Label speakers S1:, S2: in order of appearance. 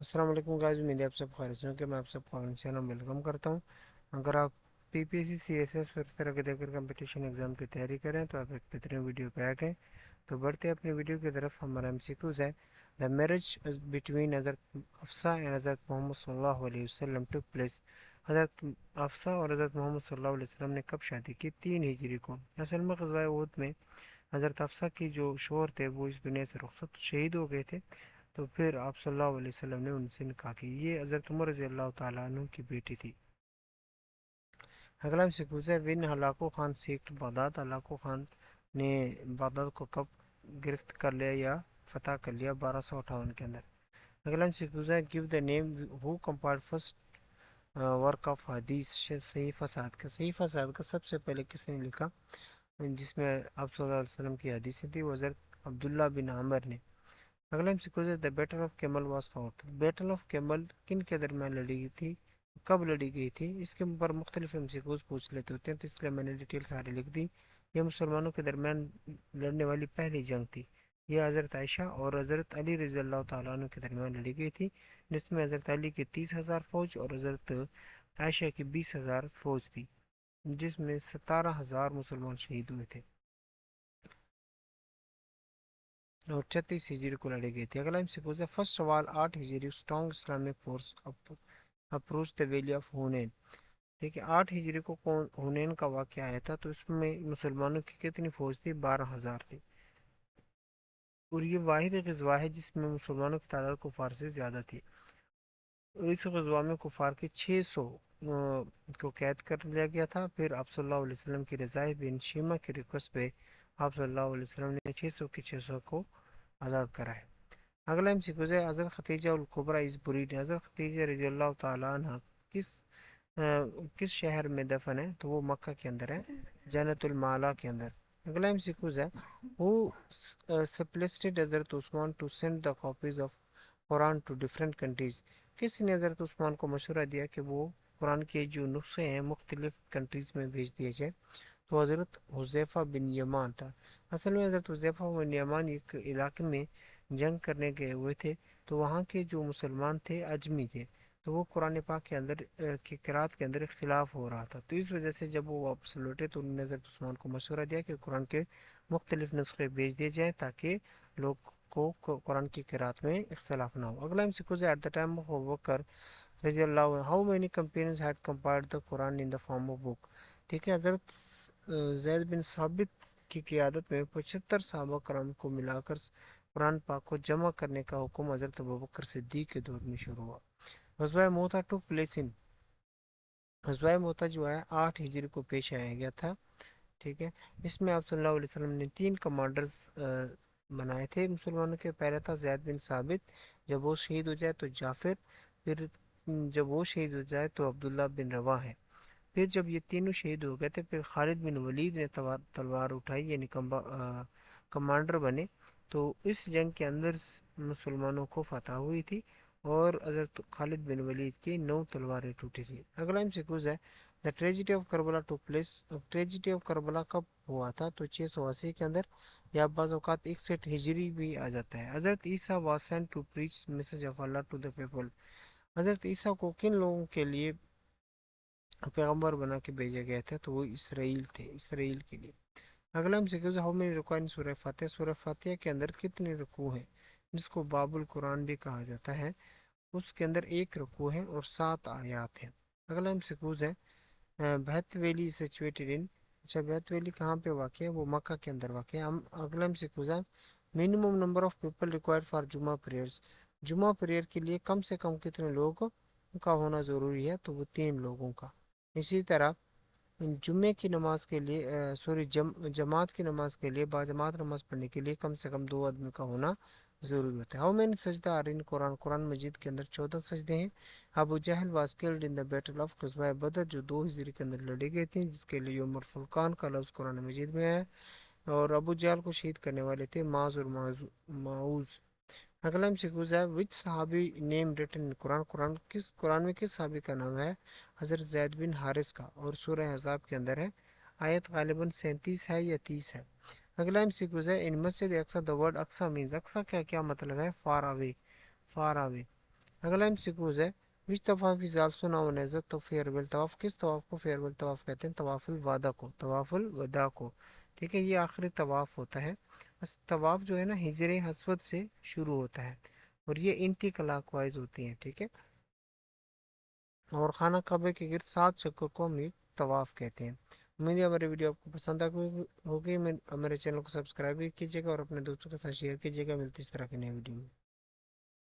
S1: السلام علیکم گائز، امید ہے آپ سب خیریت سے ہوں کہ میں آپ سب کو چینل میں ویلکم کرتا ہوں۔ اگر آپ P P S C C S S اس طرح کے دیگر کمپٹیشن ایگزام کی تیاری کریں تو آپ ایک بہترین ویڈیو پہ آ گئے۔ تو بڑھتے اپنی ویڈیو کی طرف۔ ہمارا ایم سی کیوز ہے: دا میرج بٹوین حضرت افسا اینڈ حضرت محمد صلی اللہ علیہ وسلم ٹک پلیس۔ حضرت افسا اور حضرت محمد صلی اللہ علیہ وسلم نے کب شادی کی؟ 3 ہجری کو۔ اصل میں غزوہ احد میں حضرت افسا کی جو شوہر تھے وہ اس دنیا سے رخصت شہید ہو گئے تھے، تو پھر آپ صلی اللہ علیہ وسلم نے ان سے نکاح کی۔ یہ حضرت عمر رضی اللہ تعالیٰ عنہ کی بیٹی تھی۔ اگلا ہم سے پوچھا ہے: when Hulagu Khan sacked Baghdad. Hulagu Khan نے بغداد کو کب گرفت کر لیا یا فتح کر لیا؟ 1258 کے اندر۔ اگلا ہم سے پوچھا ہے: give the name who compiled first work of حدیث صحیفہ سعد کا۔ صحیفہ سعد کا سب سے پہلے کس نے لکھا جس میں آپ صلی اللہ علیہ وسلم کی حدیثیں تھی؟ وہ حضرت عبداللہ بن عامر نے۔ اگلا ہم سے پوچھا ہے: the battle of camel was fought. Battle of camel کن کے درمیان لڑی گئی تھی؟ کب لڑی گئی تھی؟ اس کے اوپر مختلف ایم سی کیوز پوچھ لیتے ہوتے ہیں، تو اس لیے میں نے ڈیٹیل ساری لکھ دی۔ یہ مسلمانوں کے درمیان لڑنے والی پہلی جنگ تھی۔ یہ حضرت عائشہ اور حضرت علی رضی اللہ تعالیٰ عنہ کے درمیان لڑی گئی تھی، جس میں حضرت علی کی 30,000 فوج اور حضرت عائشہ کی 20,000 فوج تھی، جس میں 17,000 مسلمان شہید ہوئے تھے اور 36 ہجری کو لڑی گئی تھی۔ اگلا ہم سے پوچھا: first of all 8 Hijri strong Islamic force approach the valley of Hunain. دیکھیں 8 ہجری کو ہونین کا واقعہ آیا تھا، تو اس میں مسلمانوں کی کتنی فوج تھی؟ 12,000 تھی، اور یہ واحد غزوہ ہے جس میں مسلمانوں کی تعداد کفار سے زیادہ تھی، اور اس غزوہ میں کفار کے 600 کو قید کر لیا گیا تھا۔ پھر آپ صلی اللہ علیہ وسلم کی رضائے بن شیمہ کی ریکویسٹ پہ آپ صلی اللہ علیہ وسلم نے 600 کے 600 کو آزاد کرا ہے۔ اگلا ہم سیکوز ہے: حضرت ختیجہ الکبریٰ از بریڈ۔ حضرت ختیجہ رضی اللہ تعالیٰ عنہ کس کس شہر میں دفن ہے؟ تو وہ مکہ کے اندر ہے، جنت المعلا کے اندر۔ اگلا ہم سیکوز ہے: who suggested حضرت عثمان to send the copies of Quran to different countries۔ کس نے حضرت عثمان کو مشورہ دیا کہ وہ قرآن کے جو نسخے ہیں مختلف کنٹریز میں بھیج دیے جائے؟ تو حضرت حذیفہ بن یمان تھا۔ اصل میں حضرت حذیفہ بن یمان ایک علاقے میں جنگ کرنے گئے ہوئے تھے، تو وہاں کے جو مسلمان تھے اجمی تھے، تو وہ قرآن پاک کے اندر کی قرات کے اندر اختلاف ہو رہا تھا، تو اس وجہ سے جب وہ واپس لوٹے تو انہوں نے حضرت عثمان کو مشورہ دیا کہ قرآن کے مختلف نسخے بھیج دیے جائیں تاکہ لوگ کو قرآن کی قرات میں اختلاف نہ ہو۔ اگلا ہم سکوز at the time of Bakr رضی اللہ عنہ how many campaigns had compiled the Quran in the form of book. ٹھیک ہے، حضرت زید بن ثابت کی قیادت میں 75 صحابہ کرام کو ملا کر قرآن پاک کو جمع کرنے کا حکم حضرت ابوبکر صدیق کے دور میں شروع ہوا۔ غزوہ موتا ٹوک پلیس ان، غزوہ موتا جو ہے 8 ہجری کو پیش آیا گیا تھا۔ ٹھیک ہے، اس میں آپ صلی اللہ علیہ وسلم نے 3 کمانڈرز بنائے تھے مسلمانوں کے۔ پہلا تھا زید بن ثابت، جب وہ شہید ہو جائے تو جعفر، پھر جب وہ شہید ہو جائے تو عبداللہ بن رواح ہے۔ پھر جب یہ تینوں شہید ہو گئے تھے، پھر خالد بن ولید نے تلوار اٹھائی، یعنی کمانڈر بنے، تو اس جنگ کے اندر مسلمانوں کو فتح ہوئی تھی اور حضرت خالد بن ولید کی 9 تلواریں ٹوٹی تھی۔ اگلا ہم سے کچھ ہے: دا tragedy of Karbala took place. Tragedy of Karbala کب ہوا تھا؟ تو 680 کے اندر، یا بعض اوقات 61 ہجری بھی آ جاتا ہے۔ حضرت عیسیٰ was sent to preach message of Allah to the people. حضرت عیسیٰ کو کن لوگوں کے لیے پیغمبر بنا کے بھیجا گیا تھا؟ تو وہ اسرائیل تھے، اسرائیل کے لیے۔ اگلا ہم سے ہاؤ مینی رکوع ان سورہ فاتحہ۔ سورہ فاتحہ کے اندر کتنے رکوع ہیں، جس کو باب القرآن بھی کہا جاتا ہے؟ اس کے اندر 1 رکوع ہے اور 7 آیات ہیں۔ اگلا ہم سے ہے بہت ویلی سچویٹڈ ان۔ اچھا، بہت ویلی کہاں پہ واقع ہے؟ وہ مکہ کے اندر واقع ہے۔ ہم اگلا ہم سے ہے minimum number of people required for جمعہ پریئرس۔ جمعہ پریئر کے لیے کم سے کم کتنے لوگوں کا ہونا ضروری ہے؟ تو وہ 3 لوگوں کا۔ اسی طرح جمعے کی نماز کے لیے جماعت کی نماز کے لیے، باجماعت نماز پڑھنے کے لیے کم سے کم 2 آدمی کا ہونا ضروری ہوتا ہے۔ ہاؤ مینی سجدہ آر ان قرآن۔ قرآن مجید کے اندر 14 سجدے ہیں۔ ابو جہل was killed in the battle of غزوہ بدر، جو 2 ہجری کے اندر لڑی گئی تھی، جس کے لیے یوم الفرقان کا لفظ قرآن مجید میں ہے، اور ابو جہل کو شہید کرنے والے تھے معاذ اور معوذ۔ اگلا ہم سے ہے وچ صحابی نیم ریٹن ان قرآن۔ قرآن میں کس صحابی کا نام ہے؟ حضرت زید بن حارث کا، اور سورہ احزاب کے اندر ہے۔ آیت غالباً 37 ہے یا 30 ہے۔ اگلا ہم سے ہے ان مسجد اقصی دا ورڈ اقصی مینز، اقصی کا کیا مطلب ہے؟ Far away, far away. اگلا MCQs ہے وچ طواف از آلسو ناؤن ایز تو فیئرویل طواف، کس طواف کو فیئرویل طواف کہتے ہیں؟ طواف الوداع کو، طواف الوداع کو. ٹھیک ہے، یہ آخری طواف ہوتا ہے. بس طواف جو ہے نا ہجر اسود سے شروع ہوتا ہے اور یہ اینٹی کلاک وائز ہوتی ہیں. ٹھیک ہے، اور خانہ کعبے کے گرد 7 چکر کو ہم طواف کہتے ہیں. امید ہے ہماری ویڈیو آپ کو پسند آ ہوگی. میرے چینل کو سبسکرائب بھی کیجیے گا اور اپنے دوستوں کے ساتھ شیئر کیجیے گا. ملتی اس طرح کی نئی ویڈیو میں.